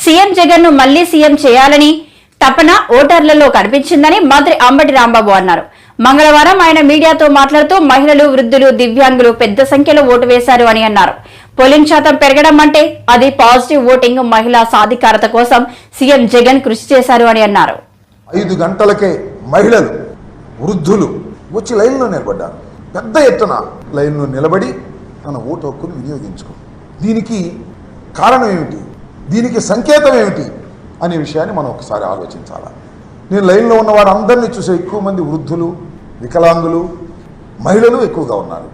CM Jagan ను మళ్లీ CM చేయాలని తపన ఓటర్లలో కనిపించిందని మంత్రి అంబటి రాంబాబు అన్నారు. మంగళవారం ఆయన మీడియాతో మాట్లాడుతూ మహిళలు, వృద్ధులు, దివ్యాంగులు పెద్ద సంఖ్యలో ఓటు వేశారు అని అన్నారు. పోలింగ్ శాతం పెరగడం అంటే అది పాజిటివ్ ఓటింగ్. మహిళా సాధికారత కోసం సీఎం జగన్ కృషి చేశారు అని అన్నారు. 5 గంటలకే మహిళలు, వృద్ధులు వచ్చి లైన్లో నిలబడ్డారు. పెద్ద ఎత్తున లైన్లో నిలబడి తన ఓటు హక్కును వినియోగించుకో. దీనికి కారణం ఏమిటి, దీనికి సంకేతం ఏమిటి అనే విషయాన్ని మనం ఒకసారి ఆలోచించాలి. నేను లైన్లో ఉన్న వారందరినీ చూసే ఎక్కువ మంది వృద్ధులు, వికలాంగులు, మహిళలు ఎక్కువగా ఉన్నారు.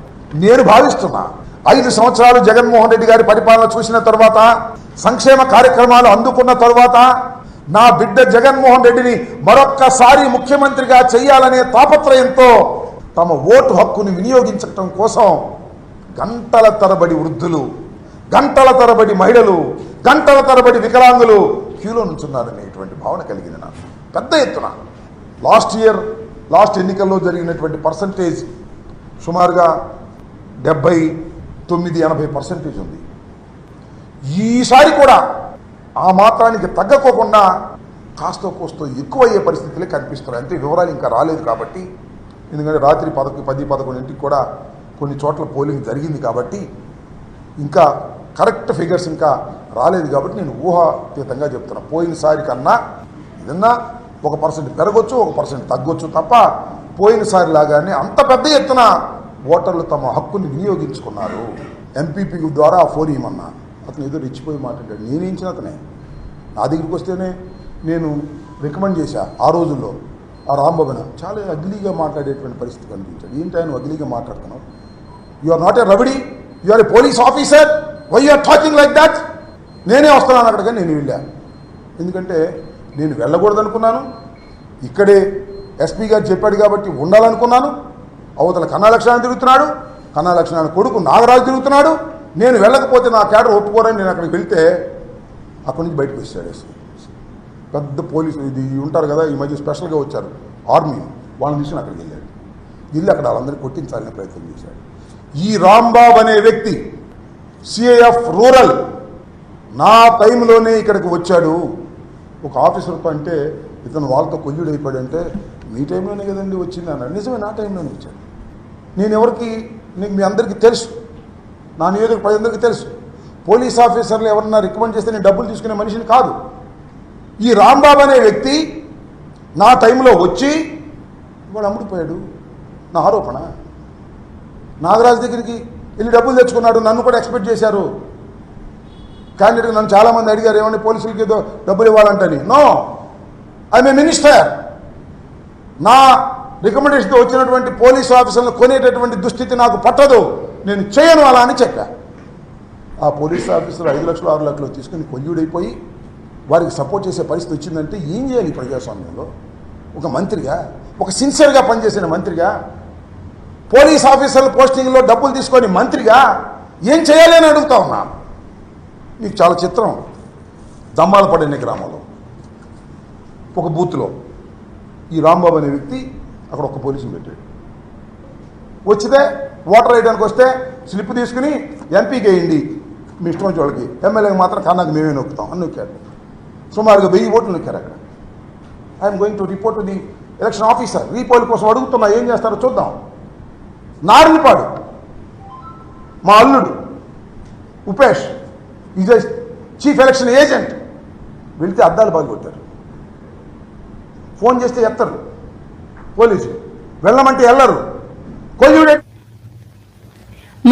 నేను భావిస్తున్నా 5 సంవత్సరాలు జగన్మోహన్ రెడ్డి గారి పరిపాలన చూసిన తర్వాత, సంక్షేమ కార్యక్రమాలు అందుకున్న తర్వాత నా బిడ్డ జగన్మోహన్ రెడ్డిని మరొక్కసారి ముఖ్యమంత్రిగా చేయాలనే తాపత్రయంతో తమ ఓటు హక్కును వినియోగించడం కోసం గంటల తరబడి వృద్ధులు, గంటల తరబడి మహిళలు, గంటల తరబడి వికలాంగులు క్యూలో నుంచున్నారనేటువంటి భావన కలిగింది నాకు పెద్ద ఎత్తున. లాస్ట్ ఎన్నికల్లో జరిగినటువంటి పర్సంటేజ్ సుమారుగా 79-80% ఉంది. ఈసారి కూడా ఆ మాత్రానికి తగ్గకోకుండా కాస్తో కోస్తో ఎక్కువయ్యే పరిస్థితులే కనిపిస్తున్నాయి. అంటే వివరాలు ఇంకా రాలేదు కాబట్టి, ఎందుకంటే రాత్రి 10-11 కూడా కొన్ని చోట్ల పోలింగ్ జరిగింది కాబట్టి ఇంకా కరెక్ట్ ఫిగర్స్ ఇంకా రాలేదు కాబట్టి నేను ఊహాతీతంగా చెప్తున్నా. పోయినసారి కన్నా ఏదన్నా 1% పెరగొచ్చు, 1% తగ్గొచ్చు తప్ప పోయినసారి లాగానే అంత పెద్ద ఎత్తున ఓటర్లు తమ హక్కుని వినియోగించుకున్నారు. ఎంపీపీ ద్వారా ఫోన్ ఇవ్వమన్నా అతను ఏదో రెచ్చిపోయి మాట్లాడాడు. నేనేంచిన అతనే నా దగ్గరికి వస్తేనే నేను రికమెండ్ చేశా. ఆ రోజుల్లో ఆ రాంబాబున చాలా అగ్లీగా మాట్లాడేటువంటి పరిస్థితి కనిపించాడు. ఏంటి ఆయన అగ్లీగా మాట్లాడుతున్నావు, you are not a rowdy, you are a police officer, why you are talking like that. నేనే వస్తున్నాను అక్కడికి, నేను వెళ్ళాను. ఎందుకంటే నేను వెళ్ళకూడదు అనుకున్నాను. ఇక్కడే ఎస్పీ గారు చెప్పాడు కాబట్టి ఉండాలనుకున్నాను. అవతల కన్నా లక్ష్మణ తిరుగుతున్నాడు, కన్నా లక్ష్మణ కొడుకు నాగరాజు తిరుగుతున్నాడు. నేను వెళ్ళకపోతే నా క్యాడర్ ఒప్పుకోరని నేను అక్కడికి వెళ్తే అక్కడి నుంచి బయటకు వచ్చాడు. పెద్ద పోలీసు ఇది ఉంటారు కదా, ఈ మధ్య స్పెషల్గా వచ్చారు ఆర్మీ, వాళ్ళని తీసుకుని అక్కడికి వెళ్ళాడు. వెళ్ళి అక్కడ వాళ్ళందరినీ కొట్టించాలనే ప్రయత్నం చేశాడు. ఈ రాంబాబు అనే వ్యక్తి సిఐఎఫ్ రూరల్ నా టైంలోనే ఇక్కడికి వచ్చాడు. ఒక ఆఫీసర్తో అంటే ఇతను వాళ్ళతో కొల్లుడు అయిపోయాడంటే మీ టైంలోనే కదండి వచ్చింది అన్నాడు. నిజమే, నా టైంలోనే వచ్చాడు. నేను ఎవరికి, మీ అందరికీ తెలుసు, నా నియోజక ప్రజలందరికీ తెలుసు. పోలీస్ ఆఫీసర్లు ఎవరన్నా రికమెండ్ చేస్తే నేను డబ్బులు తీసుకునే మనిషిని కాదు. ఈ రాంబాబు అనే వ్యక్తి నా టైంలో వచ్చి వాడు అమ్ముడిపోయాడు. నా ఆరోపణ. నాగరాజు దగ్గరికి వెళ్ళి డబ్బులు తెచ్చుకున్నాడు. నన్ను కూడా ఎక్స్పెక్ట్ చేశారు. క్యాండిడేట్ నన్ను చాలామంది అడిగారు, ఏమన్నా పోలీసులకి ఏదో డబ్బులు ఇవ్వాలంటని. No, I'm a minister. నా రికమెండేషన్తో వచ్చినటువంటి పోలీసు ఆఫీసర్లను కొనేటటువంటి దుస్థితి నాకు పట్టదు, నేను చేయను అలా అని చెప్పా. ఆ పోలీసు ఆఫీసర్ 5 లక్షలు 6 లక్షలు తీసుకుని కొల్లుడైపోయి వారికి సపోర్ట్ చేసే పరిస్థితి వచ్చిందంటే ఏం చేయాలి ప్రజాస్వామ్యంలో? ఒక మంత్రిగా, ఒక సిన్సియర్గా పనిచేసిన మంత్రిగా, పోలీస్ ఆఫీసర్ల పోస్టింగ్లో డబ్బులు తీసుకొని మంత్రిగా ఏం చేయాలి అని అడుగుతా ఉన్నా. మీకు చాలా చిత్రం. దమ్మాలపడిన గ్రామంలో ఒక బూత్లో ఈ రాంబాబు అనే వ్యక్తి అక్కడ ఒక పోలీసుని పెట్టాడు. వచ్చితే ఓటర్ వేయడానికి వస్తే స్లిప్ తీసుకుని ఎంపీకి వేయండి మీ ఇష్టం వచ్చే వాళ్ళకి, ఎమ్మెల్యేకి మాత్రం కన్నాకు మేమే నొక్కుతాం అని నొక్కాడు. సుమారుగా 1000 ఓట్లు నొక్కారు అక్కడ. I'm going to report to the election officer. Repoll కోసం అడుగుతున్నా, ఏం చేస్తారో చూద్దాం. నారినిపాడు మా అల్లుడు Upesh is chief election agent. వెళితే అద్దాలు పాల్గొట్టారు. ఫోన్ చేస్తే ఎత్తరు పోలీసులు, వెళ్ళమంటే వెళ్ళరు. కొల్లుడే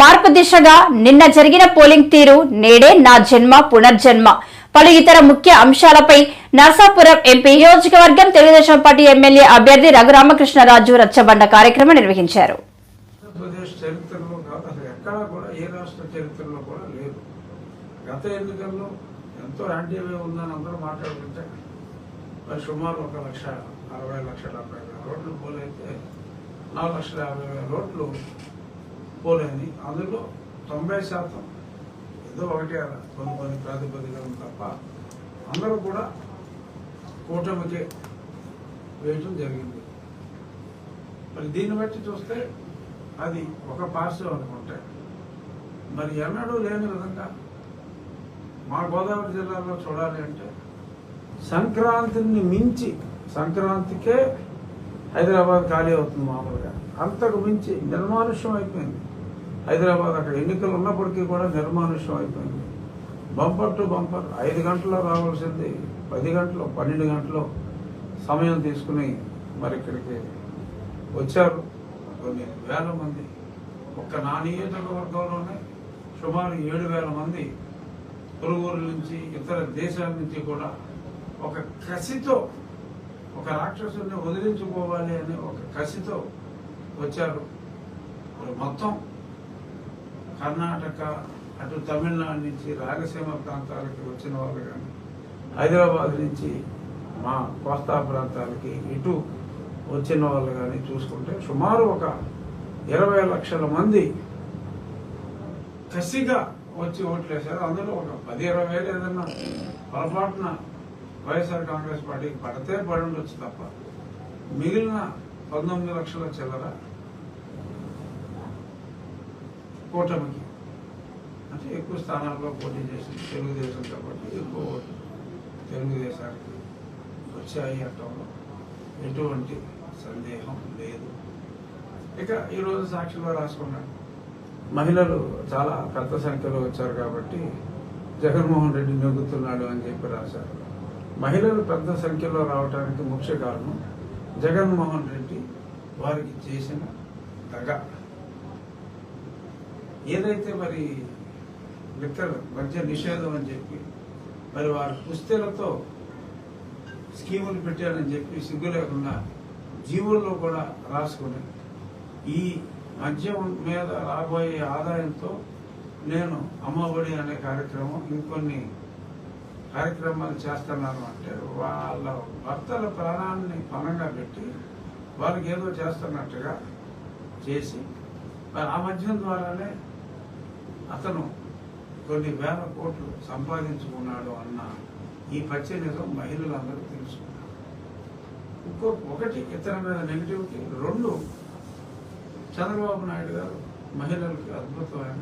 మార్పు దిశగా నిన్న జరిగిన పోలింగ్ తీరు, నేడే నా జన్మ పునర్జన్మ, పలు ఇతర ముఖ్య అంశాలపై నర్సాపురం ఎంపీ నియోజకవర్గం తెలుగుదేశం పార్టీ ఎమ్మెల్యే అభ్యర్థి రఘురామకృష్ణరాజు రచ్చబండ కార్యక్రమం నిర్వహించారు. చరిత్రలో కాదు, అసలు ఎక్కడా కూడా ఏ రాష్ట్ర చరిత్రలో కూడా లేదు. గత ఎన్నికల్లో ఎంతో యాంటీవే ఉందని అందరూ మాట్లాడుకుంటే మరి సుమారు 1,60,70,000 రోడ్లు పోలైతే 4,50,000 రోడ్లు పోలేని, అందులో 90% ఏదో ఒకటి కొన్ని ప్రాతిపదికలు తప్ప అందరూ కూడా కూటమికే వేయటం జరిగింది. మరి దీన్ని బట్టి చూస్తే అది ఒక పాజిటివ్ అనుకుంటే, మరి ఎన్నడూ లేని విధంగా మా గోదావరి జిల్లాలో చూడాలి అంటే సంక్రాంతిని మించి, సంక్రాంతికే హైదరాబాద్ ఖాళీ అవుతుంది మామూలుగా, అంతకు మించి నిర్మానుష్యం అయిపోయింది హైదరాబాద్. అక్కడ ఎన్నికలు ఉన్నప్పటికీ కూడా నిర్మానుష్యం అయిపోయింది. బంపర్ టు బంపర్ 5 గంటల్లో రావాల్సింది 10 గంటలు 12 గంటలు సమయం తీసుకుని మరి ఇక్కడికి వచ్చారు కొన్ని వేల మంది. ఒక్క నా నియోజకవర్గంలోనే సుమారు 7,000 మంది పొరుగురు నుంచి, ఇతర దేశాల నుంచి కూడా ఒక కసితో, ఒక రాక్షసుని వదిలించుకోవాలి అనే ఒక కసితో వచ్చారు. మొత్తం కర్ణాటక, అటు తమిళనాడు నుంచి రాయలసీమ ప్రాంతాలకి వచ్చిన వాళ్ళు కానీ, హైదరాబాద్ నుంచి మా కోస్తా ప్రాంతాలకి ఇటు వచ్చిన వాళ్ళు కానీ చూసుకుంటే సుమారు ఒక 20 లక్షల మంది కసిగా వచ్చి ఓట్లు వేశారు. అందులో ఒక 10-20 వేలు ఏదన్నా పొరపాటున వైఎస్ఆర్ కాంగ్రెస్ పార్టీకి పడితే పడి ఉండొచ్చు తప్ప మిగిలిన 19 లక్షల చిల్లర కూటమికి, అంటే ఎక్కువ స్థానాల్లో పోటీ చేసింది తెలుగుదేశం కాబట్టి ఎక్కువ ఓట్లు తెలుగుదేశానికి వచ్చాయి అంటంలో ఎటువంటి సందేహం లేదు. ఇక ఈరోజు సాక్షిలో రాసుకున్నాను, మహిళలు చాలా పెద్ద సంఖ్యలో వచ్చారు కాబట్టి జగన్మోహన్ రెడ్డి నెగ్గుతున్నాడు అని చెప్పి రాశారు. మహిళలు పెద్ద సంఖ్యలో రావడానికి ముఖ్య కారణం జగన్మోహన్ రెడ్డి వారికి చేసిన దగ. ఏదైతే మరి లిక్కర్ మద్య నిషేధం అని చెప్పి మరి వారి పుస్తెలతో స్కీములు పెట్టారని చెప్పి సిగ్గు లేకుండా జీవుల్లో కూడా రాసుకుని ఈ మద్యం మీద రాబోయే ఆదాయంతో నేను అమ్మఒడి అనే కార్యక్రమం, ఇంకొన్ని కార్యక్రమాలు చేస్తున్నాను అంటే వాళ్ళ భర్తల ప్రాణాన్ని పణంగా పెట్టి వాళ్ళకి ఏదో చేస్తున్నట్టుగా చేసి ఆ మద్యం ద్వారానే అతను కొన్ని వేల కోట్లు సంపాదించుకున్నాడు అన్న ఈ పచ్చి నిజం మహిళలందరూ తెలుసుకున్నారు. ఒకటి ఇతని మీద నెగిటివిటీ, 2 చంద్రబాబు నాయుడు గారు మహిళలకు అద్భుతమైన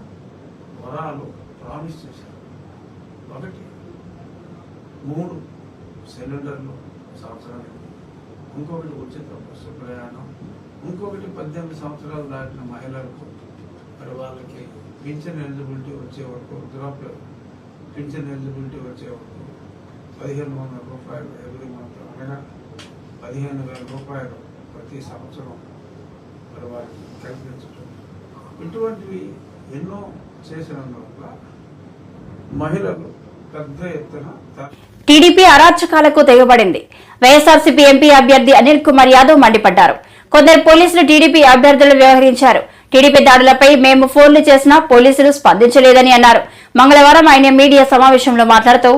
వరాలు ప్రామిస్ చేశారు. 1 3 సిలిండర్లు సంవత్సరానికి, ఇంకొకటి ఉచిత బస్సు ప్రయాణం, ఇంకొకటి 18 సంవత్సరాలు దాటిన మహిళలకు మరి వాళ్ళకి పింఛన్ ఎలిజిబిలిటీ వచ్చే వరకు, వృద్ధాప్య పింఛన్ ఎలిజిబిలిటీ వచ్చే వరకు 1,500 రూపాయలు ఎవ్రీ మంత్, అనగా 15,000 రూపాయలు ప్రతి సంవత్సరం మరి వారికి కల్పించడం, ఇటువంటివి ఎన్నో చేసినందువల్ల మహిళలు పెద్ద ఎత్తున టీడీపీ అరాచకాలకు తెగబడింది. వైఎస్ఆర్సీపీ ఎంపీ అభ్యర్థి అనిల్ కుమార్ యాదవ్ మండిపడ్డారు. కొందరు పోలీసులు టీడీపీ అభ్యర్థులు వ్యవహరించారు. టీడీపీ దాడులపై మేము ఫోన్లు చేసినా పోలీసులు స్పందించలేదని అన్నారు. మంగళవారం ఆయన మీడియా సమావేశంలో మాట్లాడుతూ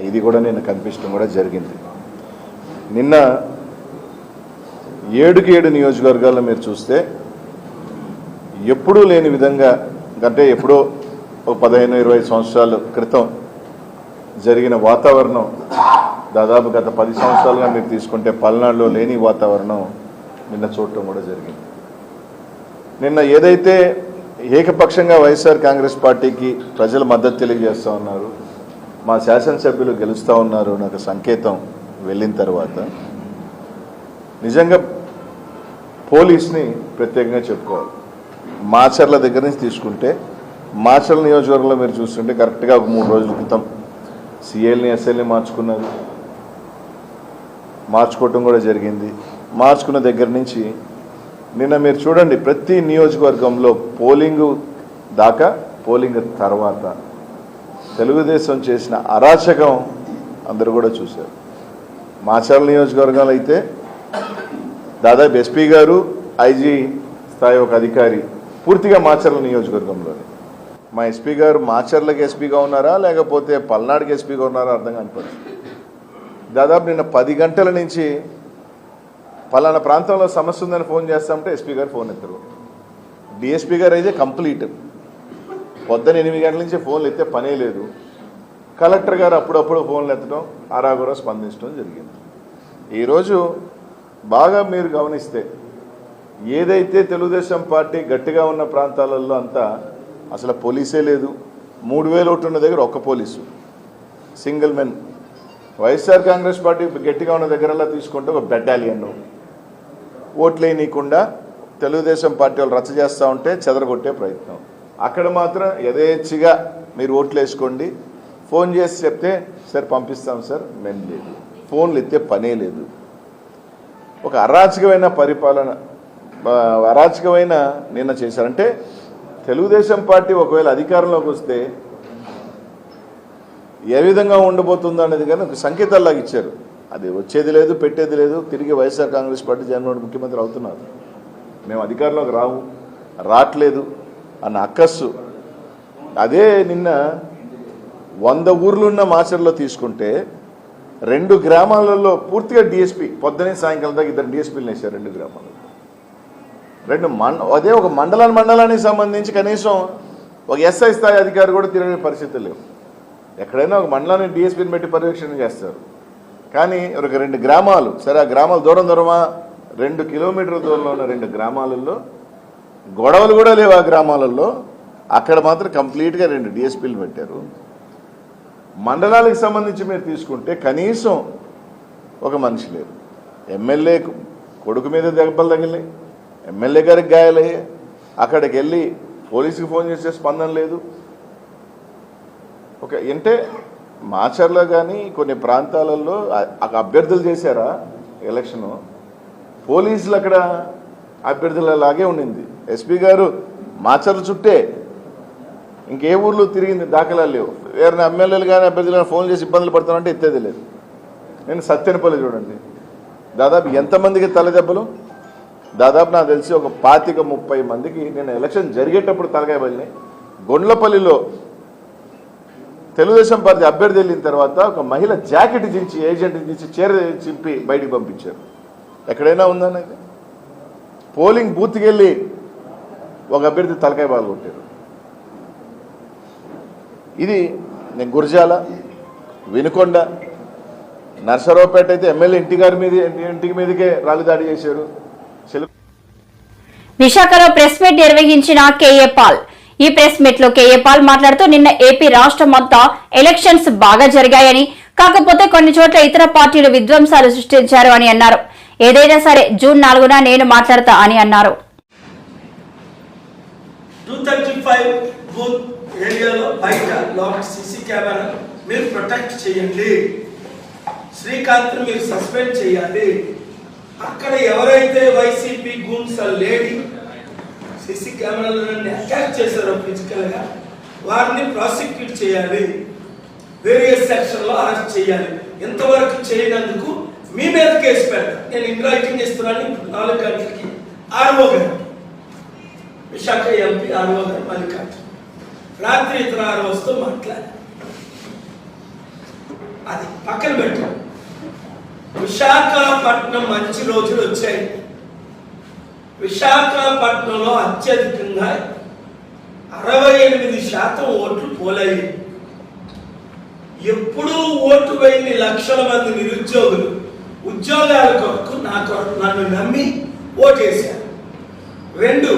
ఇది కూడా నేను కనిపించడం కూడా జరిగింది. నిన్న 7 నియోజకవర్గాల్లో మీరు చూస్తే ఎప్పుడూ లేని విధంగా, అంటే ఎప్పుడో 15-20 సంవత్సరాల క్రితం జరిగిన వాతావరణం దాదాపు గత 10 సంవత్సరాలుగా మీరు తీసుకుంటే పల్నాడులో లేని వాతావరణం నిన్న చూడటం కూడా జరిగింది. నిన్న ఏదైతే ఏకపక్షంగా వైఎస్ఆర్ కాంగ్రెస్ పార్టీకి ప్రజలు మద్దతు తెలియజేస్తూ ఉన్నారు, మా శాసనసభ్యులు గెలుస్తూ ఉన్నారు నాకు సంకేతం వెళ్ళిన తర్వాత నిజంగా పోలీస్ని ప్రత్యేకంగా చెప్పుకోవాలి. మాచర్ల దగ్గర నుంచి తీసుకుంటే మాచర్ల నియోజకవర్గంలో మీరు చూస్తుంటే కరెక్ట్గా ఒక 3 రోజుల క్రితం సిఎల్ని ఎస్ఎల్ని మార్చుకోవటం కూడా జరిగింది. మార్చుకున్న దగ్గర నుంచి నిన్న మీరు చూడండి, ప్రతి నియోజకవర్గంలో పోలింగ్ దాకా, పోలింగ్ తర్వాత తెలుగుదేశం చేసిన అరాచకం అందరూ కూడా చూశారు. మాచర్ల నియోజకవర్గంలో అయితే దాదాపు ఎస్పీ గారు, ఐజీ స్థాయి ఒక అధికారి పూర్తిగా మాచర్ల నియోజకవర్గంలోనే. మా ఎస్పీ గారు మాచర్లకి ఎస్పీగా ఉన్నారా లేకపోతే పల్నాడుకి ఎస్పీగా ఉన్నారా అర్థం కాని పరిస్థితి. దాదాపు నిన్న 10 గంటల నుంచి పలానా ప్రాంతంలో సమస్య ఉందని ఫోన్ చేస్తామంటే ఎస్పీ గారు ఫోన్ ఎత్తరు. డిఎస్పీ గారు అయితే కంప్లీట్ పొద్దున 8 గంటల నుంచి ఫోన్లు ఎత్తే పనే లేదు. కలెక్టర్ గారు అప్పుడప్పుడు ఫోన్లు ఎత్తడం, ఆరాగురా స్పందించడం జరిగింది. ఈరోజు బాగా మీరు గమనిస్తే ఏదైతే తెలుగుదేశం పార్టీ గట్టిగా ఉన్న ప్రాంతాలలో అంతా అసలు పోలీసే లేదు. 3,000 ఓట్లు ఉన్న దగ్గర ఒక్క police, single men. YSR Congress party గట్టిగా ఉన్న దగ్గరలా తీసుకుంటే ఒక బెటాలియన్ ఓట్లేయనీయకుండా తెలుగుదేశం పార్టీ వాళ్ళు రచ్చ చేస్తూ ఉంటే చెదరగొట్టే ప్రయత్నం. అక్కడ మాత్రం యథేచ్ఛగా మీరు ఓట్లు వేసుకోండి, ఫోన్ చేసి చెప్తే సార్ పంపిస్తాం సార్, మేము లేదు, ఫోన్లు ఎత్తే పనే లేదు. ఒక అరాచకమైన పరిపాలన, అరాచకమైన నిన్న చేశారంటే తెలుగుదేశం పార్టీ ఒకవేళ అధికారంలోకి వస్తే ఏ విధంగా ఉండబోతుందో అనేది కానీ ఒక సంకేతాల్లాగా ఇచ్చారు. అది వచ్చేది లేదు, పెట్టేది లేదు. తిరిగి వైఎస్ఆర్ కాంగ్రెస్ పార్టీ జగన్మోహన్ ముఖ్యమంత్రి అవుతున్నారు. మేము అధికారంలోకి రావట్లేదు అన్న అక్కస్సు. అదే నిన్న 100 ఊర్లున్న మాచర్లో తీసుకుంటే 2 గ్రామాలలో పూర్తిగా డిఎస్పీ పొద్దునే సాయంకాలం దాకా 2 డిఎస్పీలు వేశారు 2 గ్రామాలలో. అదే ఒక మండలానికి సంబంధించి కనీసం ఒక ఎస్ఐ స్థాయి అధికారి కూడా తిరిగే పరిస్థితులు లేవు. ఎక్కడైనా ఒక మండలాన్ని డిఎస్పీని పెట్టి పర్యవేక్షణ చేస్తారు. కానీ ఒక 2 గ్రామాలు, సరే ఆ గ్రామాలు దూరమా 2 కిలోమీటర్ల దూరంలో ఉన్న 2 గ్రామాలలో గొడవలు కూడా లేవు. ఆ గ్రామాలలో అక్కడ మాత్రం కంప్లీట్గా 2 డిఎస్పీలు పెట్టారు. మండలాలకు సంబంధించి మీరు తీసుకుంటే కనీసం ఒక మనిషి లేరు. ఎమ్మెల్యే కొడుకు మీద దెబ్బలు తగిలినాయి, ఎమ్మెల్యే గారికి గాయాలయ్యాయి. అక్కడికి వెళ్ళి పోలీసుకి ఫోన్ చేసే స్పందన లేదు. అంటే మాచర్లో కానీ కొన్ని ప్రాంతాలలో అభ్యర్థులు చేశారా ఎలక్షను, పోలీసులు అక్కడ అభ్యర్థులలాగే ఉండింది. ఎస్పీ గారు మాచర్ల చుట్టే ఇంకే ఊర్లు తిరిగింది, దాఖలాలు లేవు. వేరే ఎమ్మెల్యేలు కానీ అభ్యర్థులు కానీ ఫోన్ చేసి ఇబ్బందులు పడుతున్నారంటే ఎత్తేది లేదు. నేను సత్యనపల్లి చూడండి, దాదాపు ఎంతమందికి తలదెబ్బలు, దాదాపు నాకు తెలిసి ఒక 25-30 మందికి నేను ఎలక్షన్ జరిగేటప్పుడు తలకాయ పడినాయి. గొండ్లపల్లిలో తెలుగుదేశం పార్టీ అభ్యర్థి వెళ్ళిన తర్వాత ఒక మహిళ జాకెట్ దించి ఏజెంట్ దించి చీర చింపి బయటికి పంపించారు. ఎక్కడైనా ఉందన్నది. పోలింగ్ బూత్కి వెళ్ళి ఒక అభ్యర్థి తలకాయ బాగా కొట్టారు. ఇది నేను గురజాల, వినుకొండ, నర్సరావుపేట అయితే ఎమ్మెల్యే ఇంటి మీదకే రాళ్ళు దాడి చేశారు. విశాఖలో ప్రెస్ మీట్ నిర్వహించిన కేఏ పాల్. ఈ ప్రెస్ మీట్ లో కేఏ పాల్ మాట్లాడుతూ నిన్న ఏపీ రాష్ట్రం అంతా ఎలక్షన్స్ బాగా జరిగాయని, కాకపోతే కొన్ని చోట్ల ఇతర పార్టీలు విధ్వంసాలు సృష్టించారు అని అన్నారు. ఏదైనా సరే జూన్ 4న నేను మాట్లాడతా అని అన్నారు. 235 బూత్ ఏరియాలో బయట లోపల సీసీ కెమెరా మీరు ప్రొటెక్ట్ చేయండి. శ్రీకాంత్ మీరు సస్పెండ్ చేయాలి. అక్కడ ఎవరైతే వైసీపీ గూన్స్ లేడీ సీసీ కెమెరాలను అటాక్ చేశారో ఫిజికల్ గా వారిని ప్రాసిక్యూట్ చేయాలి, వేరియస్ సెక్షన్ లో అరెస్ట్ చేయాలి. ఇంతవరకు చేయనందుకు మీ మీద కేసు పెడతా. నేను ఇన్ రైటింగ్ ఇస్తున్నాను. 4 గంటలకి ఆర్ఓ గారు, విశాఖ ఎంపీ ఆర్ఓ గారు మల్లికార్జున రాత్రి ఇతర ఆర్ఓస్తో మాట్లాడారు. అది పక్కన పెట్టారు. విశాఖపట్నం మంచి రోజులు వచ్చాయి. విశాఖపట్నంలో అత్యధికంగా 68% ఓట్లు పోలయ్యాయి. ఎప్పుడూ ఓటు వేయని లక్షల మంది నిరుద్యోగులు ఉద్యోగాల కొరకు నన్ను నమ్మి ఓటేశారు. 2,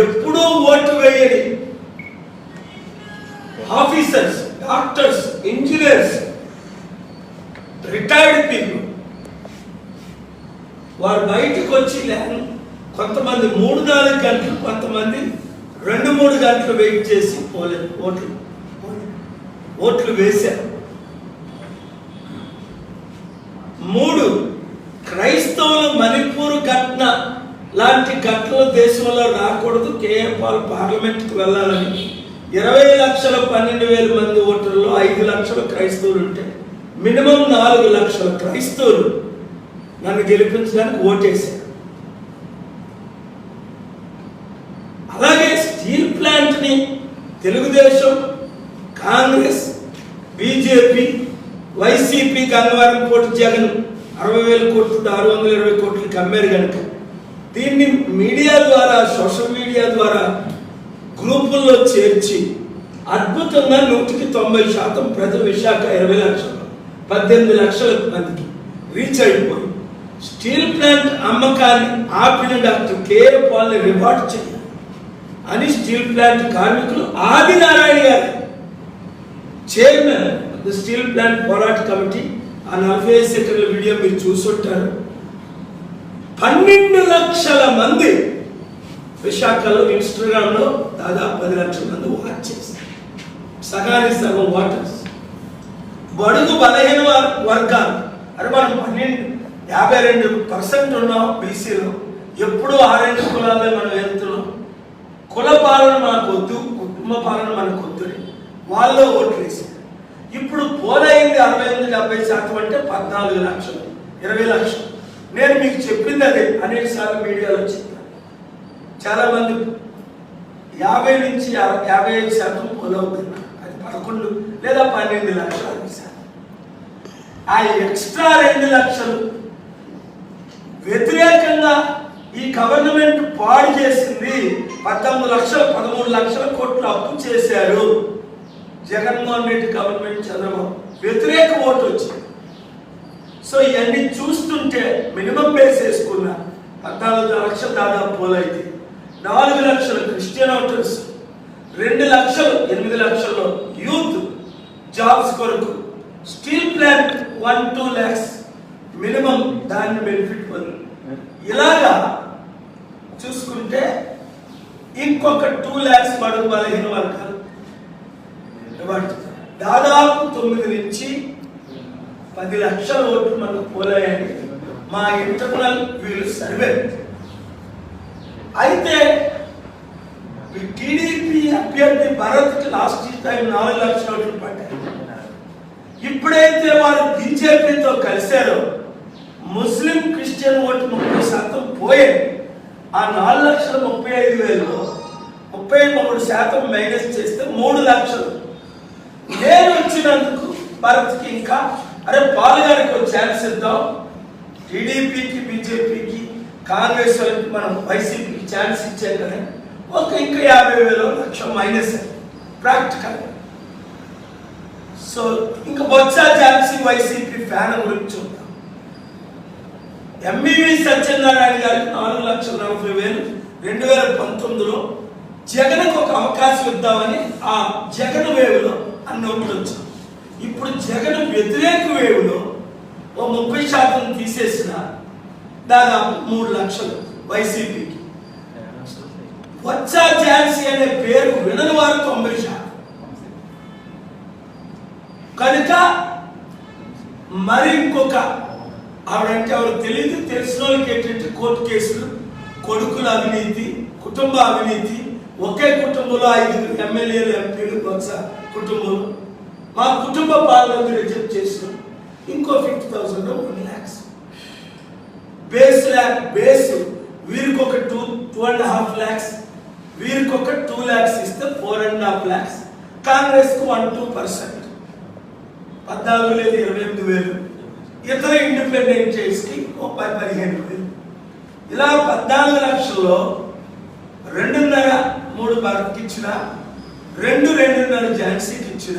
ఎప్పుడూ ఓటు వేయని officers, doctors, engineers, retired people వారు బయటకు వచ్చి కొంతమంది 3-4 గంటలు, కొంతమంది 2-3 గంటలు వెయిట్ చేసి ఓట్లు వేశారు. 3, క్రైస్తవులు మణిపూర్ ఘటన లాంటి ఘటనలు దేశంలో రాకూడదు. కేఏ పాల్ పార్లమెంట్కి వెళ్ళాలని 20 లక్షల 12,000 మంది ఓటర్లో 5 లక్షల క్రైస్తవులు ఉంటే మినిమం 4 లక్షల క్రైస్తవులు నన్ను గెలిపించడానికి ఓటేశారు. అలాగే స్టీల్ ప్లాంట్ ని తెలుగుదేశం, కాంగ్రెస్, బీజేపీ, వైసీపీ గంగవరం కోటి జగన్ 60,000 కోట్లు 620 కోట్లకి అమ్మారు కనుక దీన్ని మీడియా ద్వారా, సోషల్ మీడియా ద్వారా గ్రూపుల్లో చేర్చి అద్భుతంగా 100% ప్రజలు విశాఖ 20 లక్షలు 18 లక్షల మందికి రీచ్ అయిపోయి స్టీల్ ప్లాంట్ అమ్మకాన్ని ఆపిన డాక్టర్ కేఏ పాల్ని రివార్డ్ చేయాలి అని స్టీల్ ప్లాంట్ కార్మికులు ఆదినారాయణ గారు చైర్మన్ ది స్టీల్ ప్లాంట్ పోరాట కమిటీ ఆ 45 సెకండ్ల వీడియో మీరు చూసుంటారు. 12 లక్షల మంది విశాఖలో ఇన్స్టాగ్రామ్లో దాదాపు 10 లక్షల మంది వాచ్ చేస్తారు. సగానికి సగం వాటర్స్. బడుగు బలహీన వర్గాలు అంటే మనం 52% ఉన్నాం బీసీలో. ఎప్పుడు 6 కులాలే మనం వెళ్తున్నాం. కుల పాలన మనకు వద్దు, కుటుంబ పాలన మనకు వద్దు. వాళ్ళు ఓట్లు వేసారు. ఇప్పుడు పోలైంది 68-70% అంటే 14 లక్షలు, 20 లక్షలు. నేను మీకు చెప్పింది అదే అనేక సార్లు మీడియాలో చెప్పాను. చాలా మంది 50 నుంచి 55% పోలవుతున్నారు. అది 11 లేదా 12 లక్షలు వేశారు. ఆ ఎక్స్ట్రా 2 లక్షలు వ్యతిరేకంగా ఈ గవర్నమెంట్ పాడు చేసింది. 13 లక్షల కోట్లు అప్పు చేశారు జగన్మోహన్ రెడ్డి గవర్నమెంట్, చంద్రబాబు. వ్యతిరేక ఓటు వచ్చింది. సో ఇవన్నీ చూస్తుంటే మినిమం బేస్ వేసుకున్న 14 లక్షలు దాదాపు పోలైతే 4 లక్షలు క్రిస్టియన్ ఓటర్స్, 2 లక్షలు 8 లక్షల్లో యూత్ జాబ్స్ కొరకు, స్టీల్ ప్లాంట్ 1-2 lakhs మినిమం దాన్ని బెనిఫిట్ పొంది. ఇలాగా చూసుకుంటే ఇంకొక 2 lakhs బడుగు బలహీన వర్గాలు దాదాపు 9 నుంచి 10 లక్షల ఓట్లు మనకు పోలాయని మా ఇంటర్నల్ వీళ్ళు సర్వే. అయితే టీడీపీ అభ్యర్థి భరత్కి లాస్ట్ టైం 4 లక్షల ఓట్లు పడ్డాయి. ఇప్పుడైతే వారు బీజేపీతో కలిశారో ముస్లిం క్రిస్టియన్ ఓటు 30% పోయాయి. ఆ 4,35,000లో 33% మైనస్ చేస్తే 3 లక్షలు. నేను వచ్చినందుకు భారత్కి ఇంకా పాల్గారికి ఒక ఛాన్స్ ఇద్దాం. టీడీపీకి, బీజేపీకి, కాంగ్రెస్ వాళ్ళకి మనం వైసీపీకి ఛాన్స్ ఇచ్చాం కదా, ఇంకా 50,000 లక్ష మైనస్ ప్రాక్టికల్. సో ఇంకా బొత్స ఝాన్సీ వైసీపీ ఫ్యాన్ గురించి చూద్దాం. ఎంబీవీ సత్యనారాయణ గారికి 4,40,000 2019లో జగన్కు ఒక అవకాశం ఇద్దామని ఆ జగన్ వేవ్లో అన్ని ఓట్లు వచ్చాం. ఇప్పుడు జగన్ వ్యతిరేక వేవ్లో 30% తీసేసిన దాదాపు 3 లక్షలు వైసీపీకి. బొత్స ఝాన్సీ అనే పేరు వినని వారు 90%. కనుక మరి ఇంకొక ఆవిడంటే ఆవిడ తెలియదు, తెలిసిన వాళ్ళకి ఏంటంటే కోర్టు కేసులు, కొడుకుల అవినీతి, కుటుంబ అవినీతి. ఒకే కుటుంబంలో 5 ఎమ్మెల్యేలు, ఎంపీలు, బొత్స కుటుంబం. మా కుటుంబ పాలన రిజెక్ట్ చేసినాం. ఇంకో 50,000 1 lakhs బేస్ వీరికి ఒక 2.5 lakhs, వీరికి ఒక 2 lakhs ఇస్తే 4.5 lakhs. కాంగ్రెస్ కు 1-2%, 14 లేదు 28,000. ఇతర ఇండిపెండెంట్ చేసి 15,000. ఇలా 14 లక్షల్లో 2.5-3 భారత్కి ఇచ్చిన, 2.5 ఝాన్సీకి ఇచ్చిన,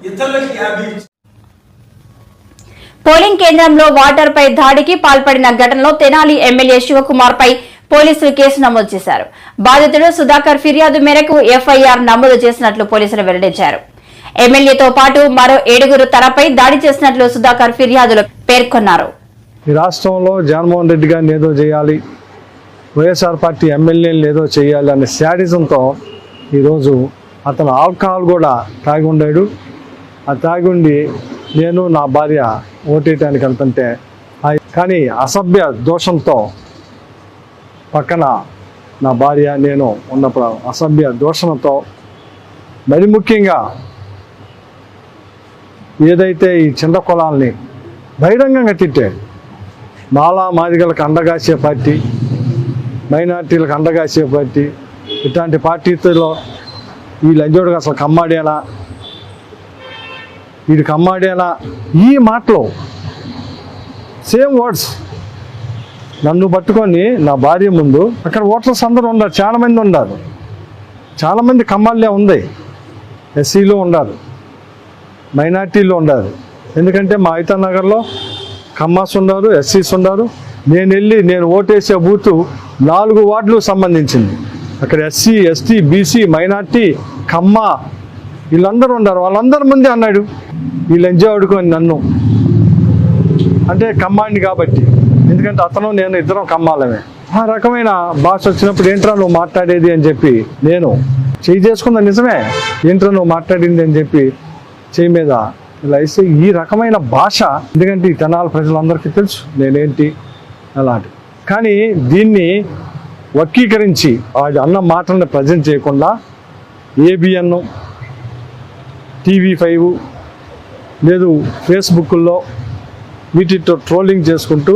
ఇతరులకి 50. పోలింగ్ కేంద్రంలో వాటర్ పై దాడికి పాల్పడిన ఘటనలో తెనాలి ఎమ్మెల్యే శివకుమార్ పై పోలీసులు కేసు నమోదు చేశారు. బాధితుడు సుధాకర్ ఫిర్యాదు మేరకు ఎఫ్ఐఆర్ నమోదు చేసినట్లు పోలీసులు వెల్లడించారు. ఎమ్మెల్యేతో పాటు మరో 7 తనపై దాడి చేసినట్లు సుధాకర్ ఫిర్యాదులో పేర్కొన్నారు. ఈ రాష్ట్రంలో జగన్మోహన్ రెడ్డి గారిని ఏదో చేయాలి, వైఎస్ఆర్ పార్టీ ఎమ్మెల్యేలు ఏదో చేయాలి అనే శాడిజంతో ఈరోజు అతను ఆల్కహాల్ కూడా తాగి ఉండాడు. ఆ తాగి ఉండి నేను నా భార్య ఓటేయటానికి వెళ్తుంటే కానీ అసభ్య దోషంతో పక్కన నా భార్య నేను ఉన్నప్పుడు అసభ్య దోషంతో మరి ముఖ్యంగా ఏదైతే ఈ చిన్న కులాల్ని బహిరంగంగా తిట్టాడు. మాలా మాదిగలకు అండగాసే పార్టీ, మైనార్టీలకు అండగాసే పార్టీ, ఇట్లాంటి పార్టీలో ఈ లంజోడుగా అసలు కమ్మాడేనా, వీడికి అమ్మాడేనా, ఈ మాటలు సేమ్ వర్డ్స్ నన్ను పట్టుకొని నా భార్య ముందు. అక్కడ ఓటర్స్ అందరూ ఉన్నారు, చాలామంది ఉన్నారు, చాలామంది కమ్మాళ్ళే ఉంది, ఎస్సీలో ఉన్నారు, మైనార్టీలో ఉన్నారు. ఎందుకంటే మా ఐతానగర్లో కమ్మాస్ ఉన్నారు, ఎస్సీస్ ఉన్నారు. నేను ఓటేసే బూతు 4 వార్డులకు సంబంధించింది. అక్కడ ఎస్సీ, ఎస్టీ, బీసీ, మైనార్టీ, కమ్మ వీళ్ళందరూ ఉన్నారు, వాళ్ళందరి ముందే అన్నాడు వీళ్ళు ఎంజాయ్ ఆడుకొని నన్ను, అంటే కమ్మాడిని కాబట్టి, ఎందుకంటే అతను నేను ఇద్దరం కమ్మాలమే. ఆ రకమైన భాష వచ్చినప్పుడు ఏంట్రా నువ్వు మాట్లాడేది అని చెప్పి నేను చేయి చేసుకున్నా, నిజమే ఏంట్రా నువ్వు మాట్లాడింది అని చెప్పి చేయి మీద ఇలా ఇస్తే ఈ రకమైన భాష, ఎందుకంటే ఈ తెనాలి ప్రజలందరికీ తెలుసు నేనేంటి అలాంటి. కానీ దీన్ని వర్గీకరించి వాడి అన్న మాటలను ప్రజెంట్ చేయకుండా ABN, TV5 లేదు ఫేస్బుక్లో వీటితో ట్రోలింగ్ చేసుకుంటూ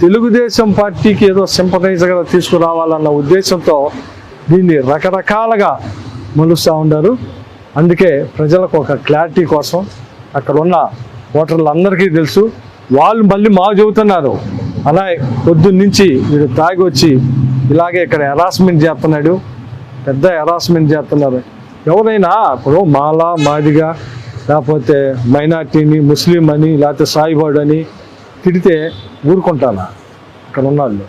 తెలుగుదేశం పార్టీకి ఏదో సింపథైజర్గా తీసుకురావాలన్న ఉద్దేశంతో దీన్ని రకరకాలుగా మలుస్తూ ఉన్నారు. అందుకే ప్రజలకు ఒక క్లారిటీ కోసం అక్కడ ఉన్న ఓటర్లందరికీ తెలుసు. వాళ్ళు మళ్ళీ మాకు చెబుతున్నారు, అలా పొద్దున్నుంచి వీడు తాగి వచ్చి ఇలాగే ఇక్కడ హెరాస్మెంట్ చేస్తున్నాడు, పెద్ద హెరాస్మెంట్ చేస్తున్నారు. ఎవరైనా ఇప్పుడు మాలా మాదిగా లేకపోతే మైనార్టీని ముస్లిం అని లేకపోతే సాయిబాడు అని తిడితే ఊరుకుంటానా? అక్కడ ఉన్నాళ్ళు